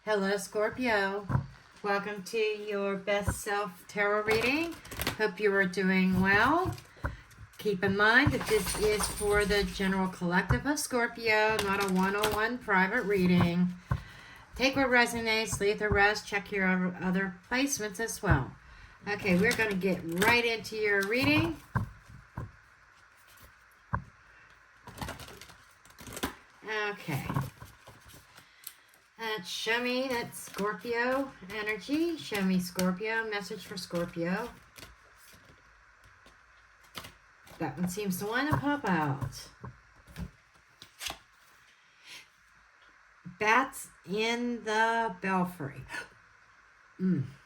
Hello, Scorpio. Welcome to your Best Self Tarot reading. Hope you are doing well. Keep in mind that this is for the general collective of Scorpio, not a one-on-one private reading. Take what resonates, leave the rest, check your other placements as well. Okay, we're going to get right into your reading. Okay. Show me that Scorpio energy. Show me Scorpio. Message for Scorpio. That one seems to want to pop out. Bats in the belfry.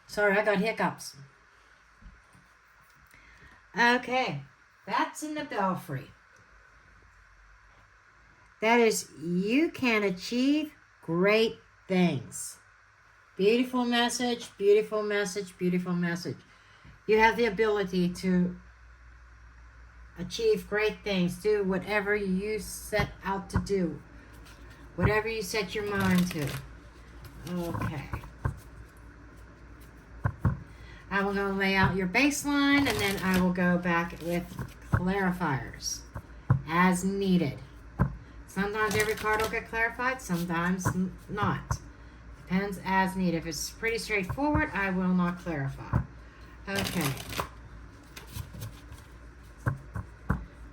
Sorry, I got hiccups. Okay. Bats in the belfry. That is, you can achieve great things. Beautiful message, beautiful message, beautiful message. You have the ability to achieve great things. Do whatever you set out to do. Whatever you set your mind to. Okay. I will go lay out your baseline and then I will go back with clarifiers as needed. Sometimes every card will get clarified, sometimes not. Depends as needed. If it's pretty straightforward, I will not clarify. Okay.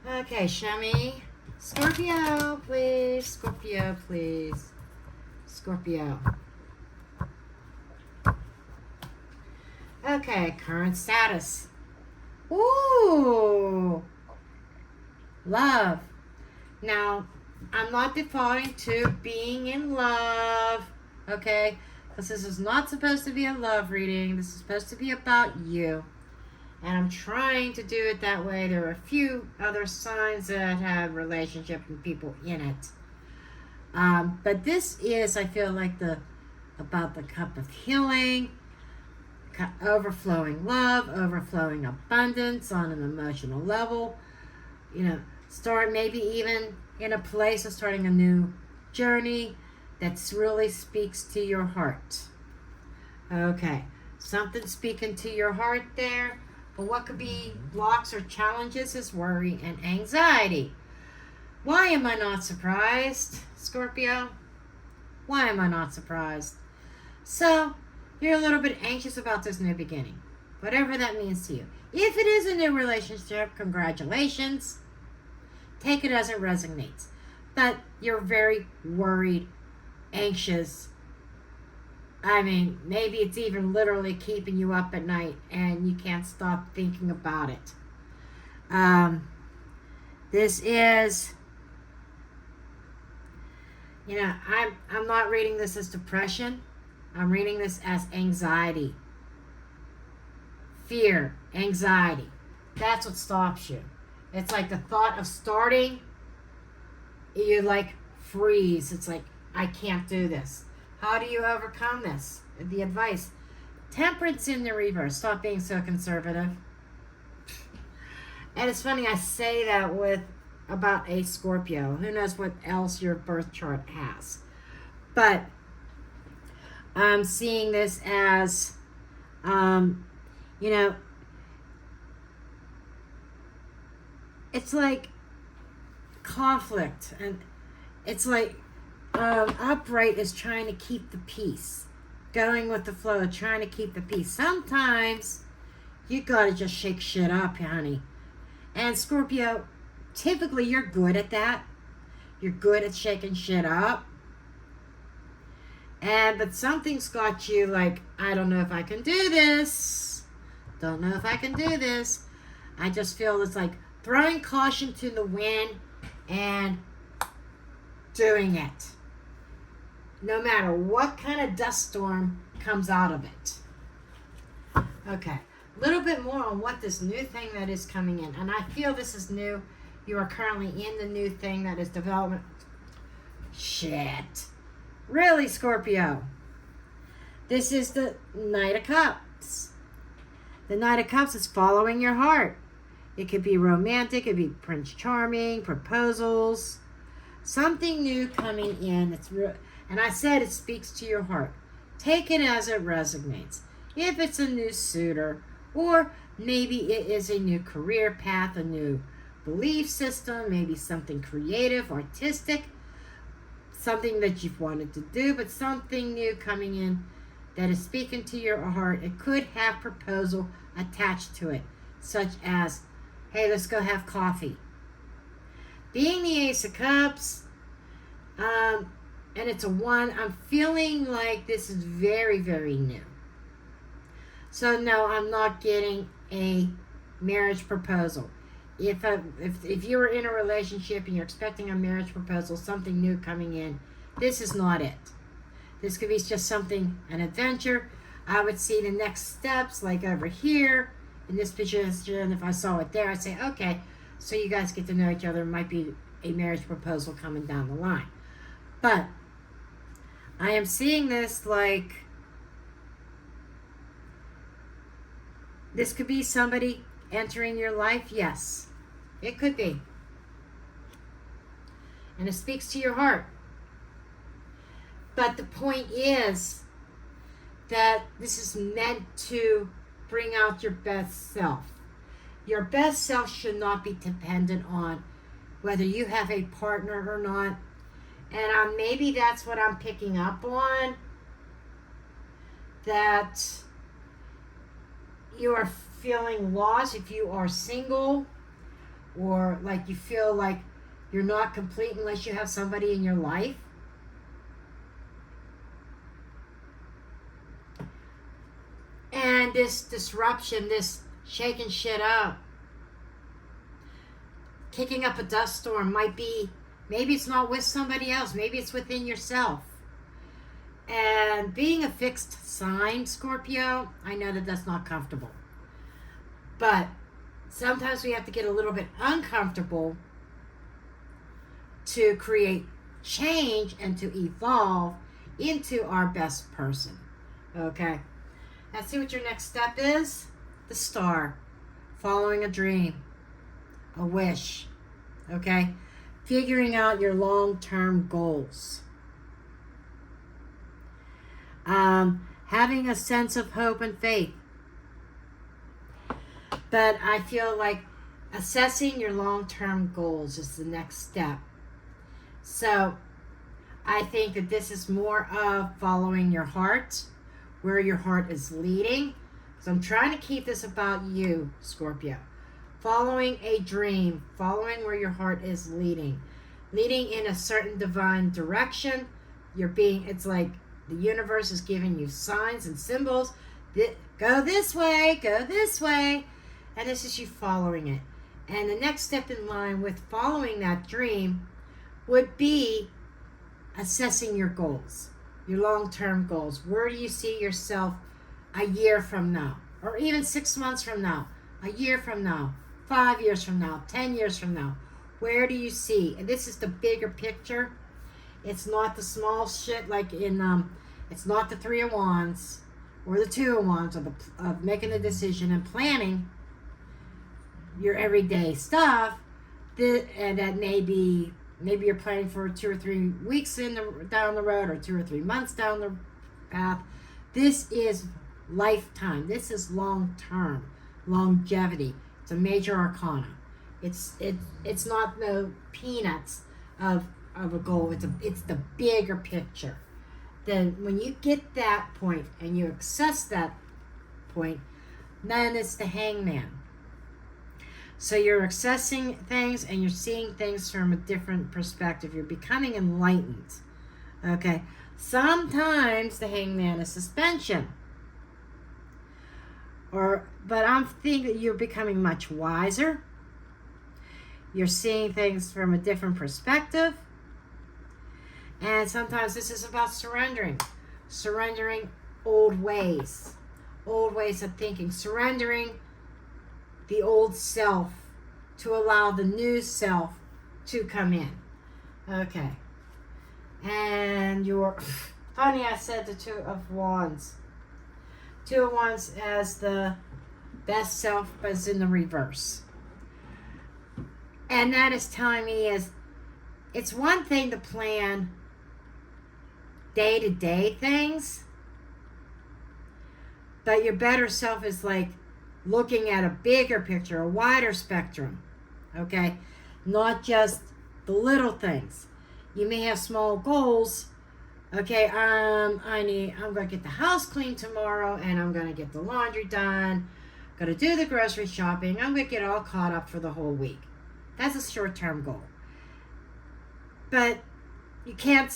Okay, show me Scorpio, please. Scorpio, please. Scorpio. Okay, current status. Ooh. Love. Now, I'm not defaulting to being in love, okay? Because this is not supposed to be a love reading. This is supposed to be about you. And I'm trying to do it that way. There are a few other signs that have relationship and people in it. But this is, I feel like, about the cup of healing, overflowing love, overflowing abundance on an emotional level. You know, start maybe even in a place of starting a new journey that really speaks to your heart. Okay, something speaking to your heart there. But what could be blocks or challenges is worry and anxiety. Why am I not surprised, Scorpio? Why am I not surprised? So, you're a little bit anxious about this new beginning, whatever that means to you. If it is a new relationship, congratulations. Take it as it resonates. But you're very worried, anxious. I mean, maybe it's even literally keeping you up at night and you can't stop thinking about it. This is, I'm not reading this as depression. I'm reading this as anxiety. Fear, anxiety. That's what stops you. It's like the thought of starting, you like freeze. It's like, I can't do this. How do you overcome this? The advice, temperance in the reverse. Stop being so conservative. And it's funny, I say that about a Scorpio. Who knows what else your birth chart has. But I'm seeing this as, it's like conflict, and it's like upright is trying to keep the peace, going with the flow, trying to keep the peace. Sometimes you gotta just shake shit up, honey. And Scorpio, typically you're good at that. You're good at shaking shit up. But something's got you like, I don't know if I can do this. Don't know if I can do this. I just feel it's like throwing caution to the wind and doing it. No matter what kind of dust storm comes out of it. Okay. A little bit more on what this new thing that is coming in. And I feel this is new. You are currently in the new thing that is development. Shit. Really, Scorpio? This is the Knight of Cups. The Knight of Cups is following your heart. It could be romantic. It could be Prince Charming, proposals. Something new coming in. It's real. And I said it speaks to your heart. take it as it resonates. If it's a new suitor, or maybe it is a new career path, a new belief system, maybe something creative, artistic, something that you've wanted to do, but something new coming in that is speaking to your heart. It could have proposal attached to it, such as, hey, let's go have coffee. Being the Ace of Cups, and it's a 1, I'm feeling like this is very, very new. So no, I'm not getting a marriage proposal. If you were in a relationship and you're expecting a marriage proposal, something new coming in, this is not it. This could be just something, an adventure. I would see the next steps, like over here in this position. If I saw it there, I'd say, okay, so you guys get to know each other. It might be a marriage proposal coming down the line. But I am seeing this like this could be somebody entering your life. Yes, it could be. And it speaks to your heart. But the point is that this is meant to bring out your best self. Your best self should not be dependent on whether you have a partner or not. And maybe that's what I'm picking up on. That you are feeling lost if you are single, or like you feel like you're not complete unless you have somebody in your life. And this disruption, this shaking shit up, kicking up a dust storm might be, maybe it's not with somebody else, maybe it's within yourself. And being a fixed sign, Scorpio, I know that that's not comfortable. But sometimes we have to get a little bit uncomfortable to create change and to evolve into our best person. Okay? Let's see what your next step is. The star. Following a dream. A wish. Okay? Figuring out your long-term goals. Having a sense of hope and faith. But I feel like assessing your long-term goals is the next step. So I think that this is more of following your heart, where your heart is leading. So I'm trying to keep this about you, Scorpio. Following a dream, following where your heart is leading in a certain divine direction. It's like the universe is giving you signs and symbols. Go this way, and this is you following it. And the next step in line with following that dream would be assessing your goals, your long-term goals. Where do you see yourself a year from now, or even 6 months from now, a year from now, 5 years from now, 10 years from now? Where do you see? And this is the bigger picture. It's not the small shit like in, it's not the 3 of Wands or the 2 of Wands of making a decision and planning your everyday stuff. And that maybe you're planning for 2 or 3 weeks down the road, or 2 or 3 months down the path. This is lifetime. This is long-term, longevity. It's a major arcana. It's not no peanuts of a goal. It's the bigger picture. Then when you get that point and you access that point, then it's the Hangman. So you're accessing things and you're seeing things from a different perspective. You're becoming enlightened. Okay. Sometimes the Hangman is suspension. But I'm thinking you're becoming much wiser. You're seeing things from a different perspective. And sometimes this is about surrendering. Surrendering old ways of thinking. Surrendering the old self to allow the new self to come in. Okay. And funny I said the 2 of Wands. 2 of Wands as the best self, but it's in the reverse. And that is telling me it's one thing to plan day-to-day things, But your better self is like looking at a bigger picture, a wider spectrum. Okay? Not just the little things. You may have small goals. Okay, I'm gonna get the house cleaned tomorrow, and I'm gonna get the laundry done. Gonna do the grocery shopping. I'm gonna get all caught up for the whole week. That's a short-term goal. But you can't.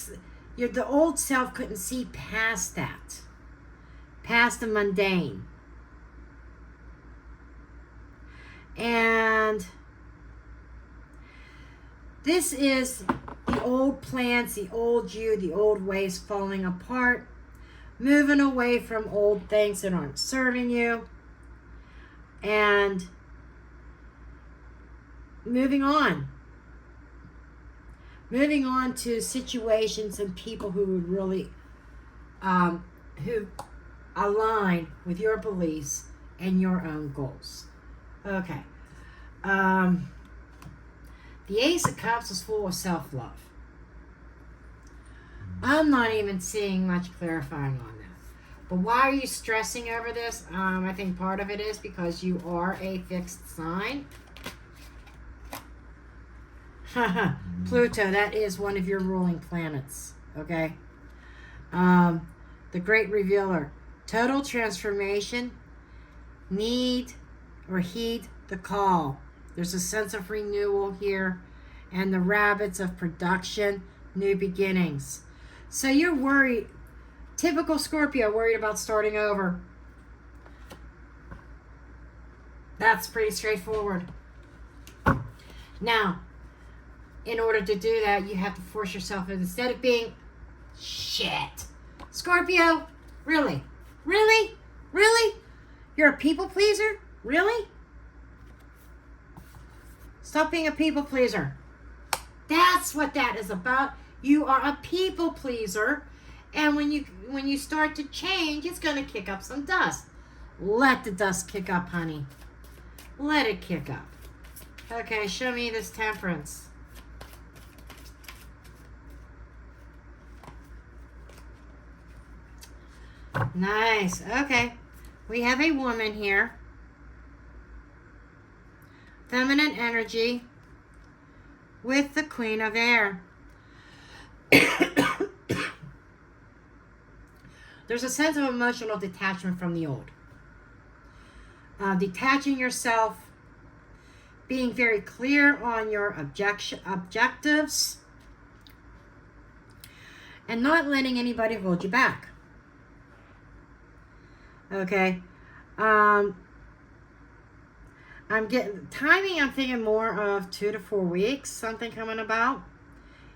The old self couldn't see past that, past the mundane, and this is the old plans, the old you, the old ways falling apart, moving away from old things that aren't serving you, and moving on. Moving on to situations and people who would really, who align with your beliefs and your own goals. Okay. The Ace of Cups is full of self-love. I'm not even seeing much clarifying on that. But why are you stressing over this? I think part of it is because you are a fixed sign. Pluto, that is one of your ruling planets. Okay? The Great Revealer. Total transformation. Need or heed the call. There's a sense of renewal here. And the rabbits of production. New beginnings. So you're worried. Typical Scorpio, worried about starting over. That's pretty straightforward. Now, in order to do that, you have to force yourself, instead of being shit. Scorpio, really? Really? Really? You're a people pleaser? Really? Stop being a people pleaser. That's what that is about. You are a people pleaser, and when you start to change, it's going to kick up some dust. Let the dust kick up, honey. Let it kick up. Okay, show me this Temperance. Nice. Okay. We have a woman here. Feminine energy with the Queen of Air. There's a sense of emotional detachment from the old. Detaching yourself, being very clear on your objectives, and not letting anybody hold you back. Okay. I'm getting timing. I'm thinking more of 2 to 4 weeks. Something coming about.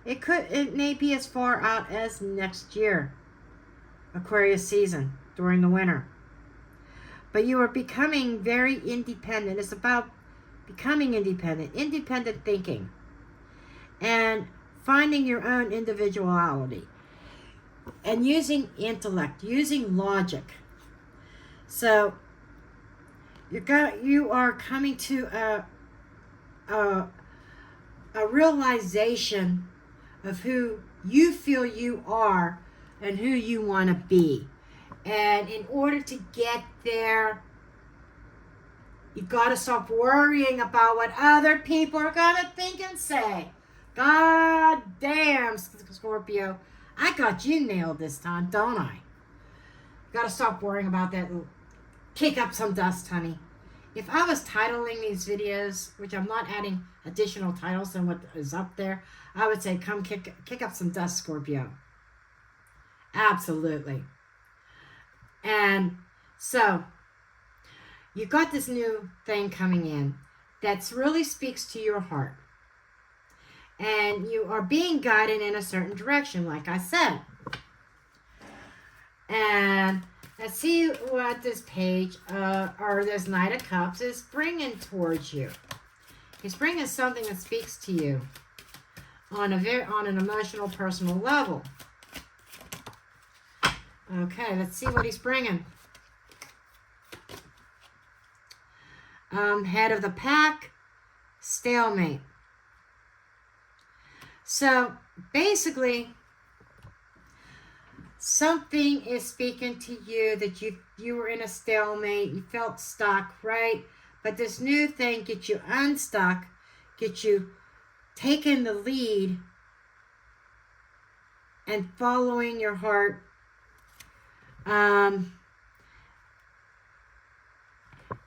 It may be as far out as next year, Aquarius season, during the winter. But you are becoming very independent. It's about becoming independent thinking, and finding your own individuality, and using intellect, using logic. So you are coming to a realization of who you feel you are and who you want to be. And in order to get there, you got to stop worrying about what other people are going to think and say. God damn, Scorpio. I got you nailed this time, don't I? You got to stop worrying about that. Kick up some dust, honey. If I was titling these videos, which I'm not adding additional titles than what is up there, I would say, come kick up some dust, Scorpio. Absolutely. And so, you got this new thing coming in that really speaks to your heart. And you are being guided in a certain direction, like I said. And let's see what this page, or this Knight of Cups, is bringing towards you. He's bringing something that speaks to you on an emotional, personal level. Okay, let's see what he's bringing. Head of the pack, stalemate. So basically, something is speaking to you that you were in a stalemate, you felt stuck, right? But this new thing gets you unstuck, gets you taking the lead and following your heart.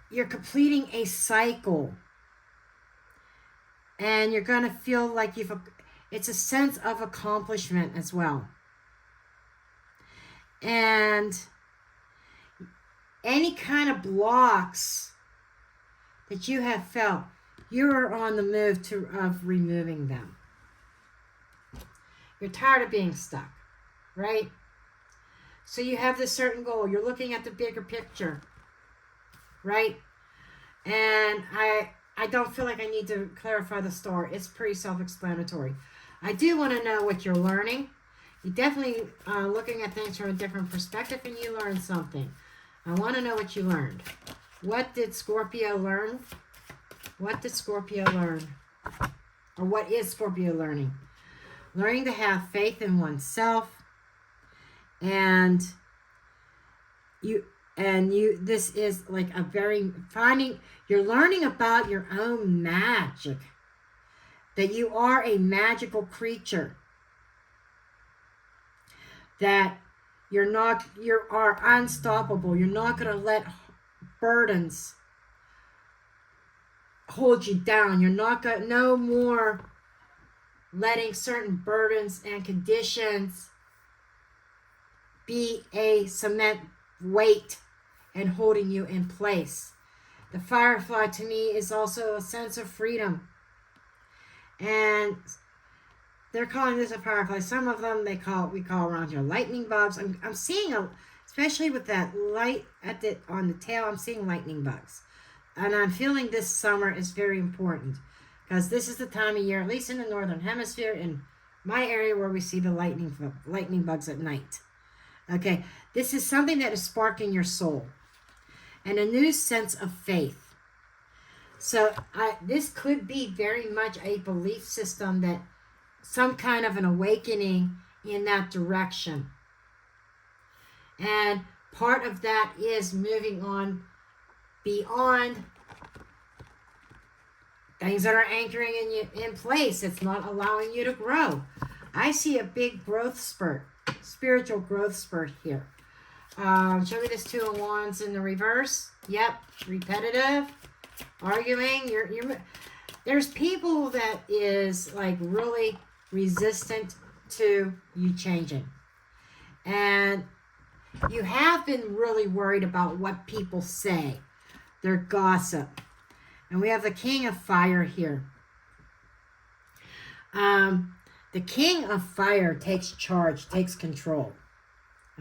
You're completing a cycle, and you're going to feel like it's a sense of accomplishment as well. And any kind of blocks that you have felt, you are on the move of removing them. You're tired of being stuck, right? So you have this certain goal. You're looking at the bigger picture, right? And I don't feel like I need to clarify the story. It's pretty self-explanatory. I do want to know what you're learning. You're definitely looking at things from a different perspective, and you learned something. I want to know what you learned. What did Scorpio learn? What did Scorpio learn? Or what is Scorpio learning? Learning to have faith in oneself. And this is like you're learning about your own magic. That you are a magical creature. That you are unstoppable. You're not going to let burdens hold you down. You're not going no more letting certain burdens and conditions be a cement weight and holding you in place. The firefly to me is also a sense of freedom. And they're calling this a firefly. Some of them we call around here lightning bugs. I'm seeing especially with that light on the tail, I'm seeing lightning bugs. And I'm feeling this summer is very important because this is the time of year, at least in the northern hemisphere, in my area, where we see the lightning bugs at night. Okay, this is something that is sparking your soul and a new sense of faith. So this could be very much a belief system that some kind of an awakening in that direction. And part of that is moving on beyond things that are anchoring in place. It's not allowing you to grow. I see a big growth spurt, spiritual growth spurt here. Show me this 2 of Wands in the reverse. Yep, repetitive, arguing. There's people that is like really resistant to you changing. And you have been really worried about what people say, their gossip. And we have the King of Fire here. The King of Fire takes charge, takes control.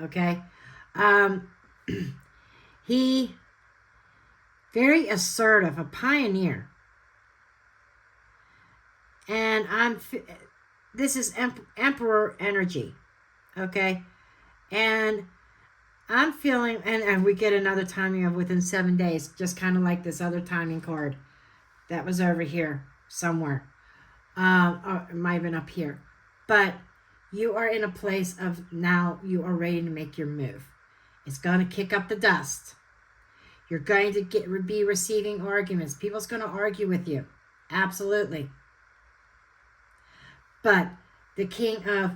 Okay? He very assertive, a pioneer. And this is Emperor energy. Okay? And I'm feeling, and we get another timing of within 7 days, just kind of like this other timing card that was over here somewhere. Or it might have been up here. But you are in a place of now you are ready to make your move. It's going to kick up the dust. You're going to be receiving arguments. People's going to argue with you. Absolutely. But the King of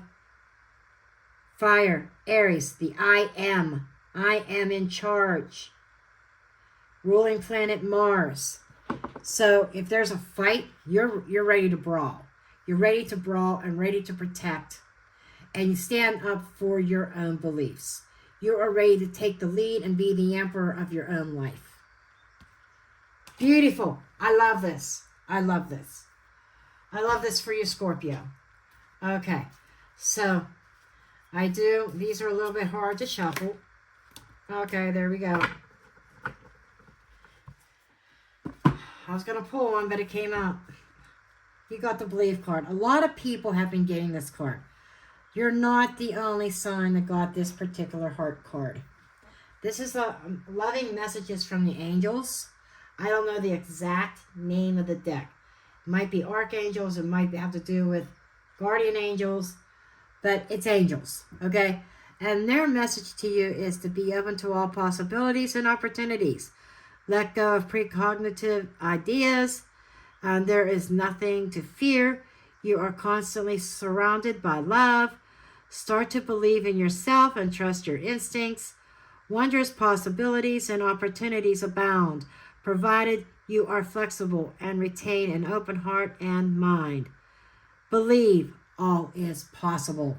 Fire, Aries, the I am in charge. Ruling planet Mars. So if there's a fight, you're ready to brawl. You're ready to brawl and ready to protect. And you stand up for your own beliefs. You are ready to take the lead and be the emperor of your own life. Beautiful. I love this. I love this. I love this for you, Scorpio. Okay. So these are a little bit hard to shuffle. Okay, there we go. I was going to pull one, but it came out. You got the Believe card. A lot of people have been getting this card. You're not the only sign that got this particular heart card. This is the loving messages from the angels. I don't know the exact name of the deck. It might be archangels. It might have to do with guardian angels. But it's angels, okay? And their message to you is to be open to all possibilities and opportunities. Let go of precognitive ideas. There is nothing to fear. You are constantly surrounded by love. Start to believe in yourself and trust your instincts. Wondrous possibilities and opportunities abound, provided you are flexible and retain an open heart and mind. Believe all is possible.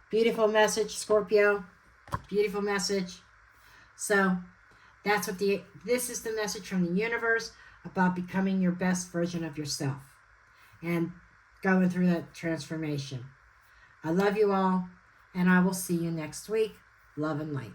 Beautiful message, Scorpio. Beautiful message. So that's what this is the message from the universe about becoming your best version of yourself and going through that transformation. I love you all, and I will see you next week. Love and light.